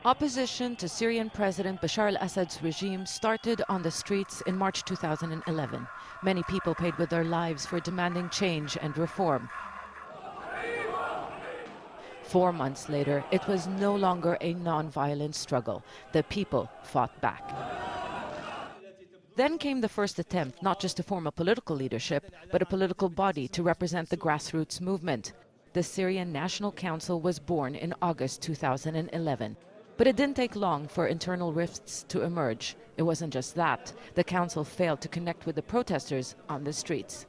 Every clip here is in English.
Opposition to Syrian President Bashar al-Assad's regime started on the streets in March 2011. Many people paid with their lives for demanding change and reform. 4 months later, it was no longer a non-violent struggle. The people fought back. Then came the first attempt not just to form a political leadership, but a political body to represent the grassroots movement. The Syrian National Council was born in August 2011. But it didn't take long for internal rifts to emerge. It wasn't just that. The council failed to connect with the protesters on the streets.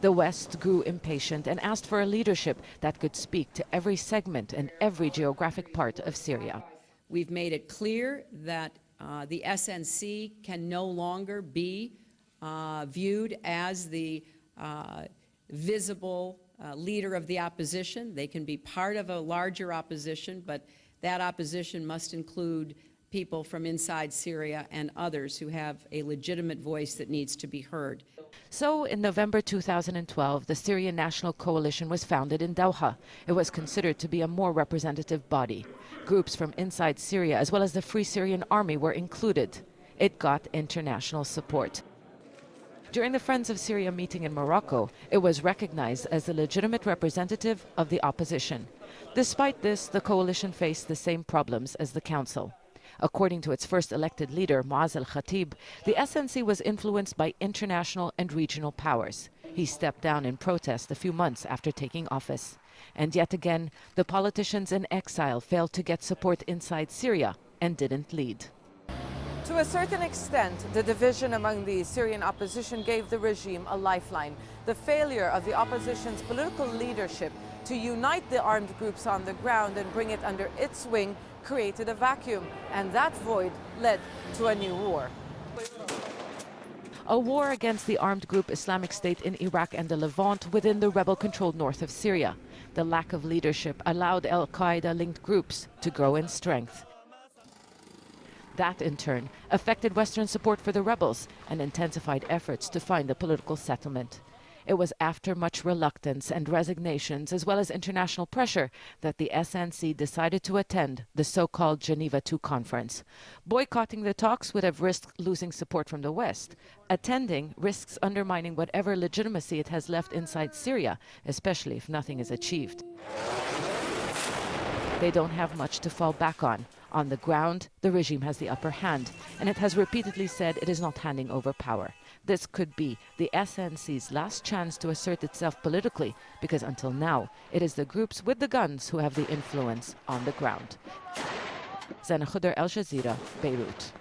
The West grew impatient and asked for a leadership that could speak to every segment and every geographic part of Syria. We've made it clear that the SNC can no longer be viewed as the visible leader of the opposition. They can be part of a larger opposition, but that opposition must include people from inside Syria and others who have a legitimate voice that needs to be heard. So in November 2012, the Syrian National Coalition was founded in Doha. It was considered to be a more representative body. Groups from inside Syria as well as the Free Syrian Army were included. It got international support. During the Friends of Syria meeting in Morocco, it was recognized as the legitimate representative of the opposition. Despite this, the coalition faced the same problems as the council. According to its first elected leader, Muaz al-Khatib, the SNC was influenced by international and regional powers. He stepped down in protest a few months after taking office. And yet again, the politicians in exile failed to get support inside Syria and didn't lead. To a certain extent, the division among the Syrian opposition gave the regime a lifeline. The failure of the opposition's political leadership to unite the armed groups on the ground and bring it under its wing created a vacuum, and that void led to a new war. A war against the armed group Islamic State in Iraq and the Levant within the rebel-controlled north of Syria. The lack of leadership allowed al-Qaeda-linked groups to grow in strength. That, in turn, affected Western support for the rebels and intensified efforts to find a political settlement. It was after much reluctance and resignations, as well as international pressure, that the SNC decided to attend the so-called Geneva II conference. Boycotting the talks would have risked losing support from the West. Attending risks undermining whatever legitimacy it has left inside Syria, especially if nothing is achieved. They don't have much to fall back on. On the ground, the regime has the upper hand, and it has repeatedly said it is not handing over power. This could be the SNC's last chance to assert itself politically, because until now, it is the groups with the guns who have the influence on the ground. Zana Khudr, Al Jazeera, Beirut.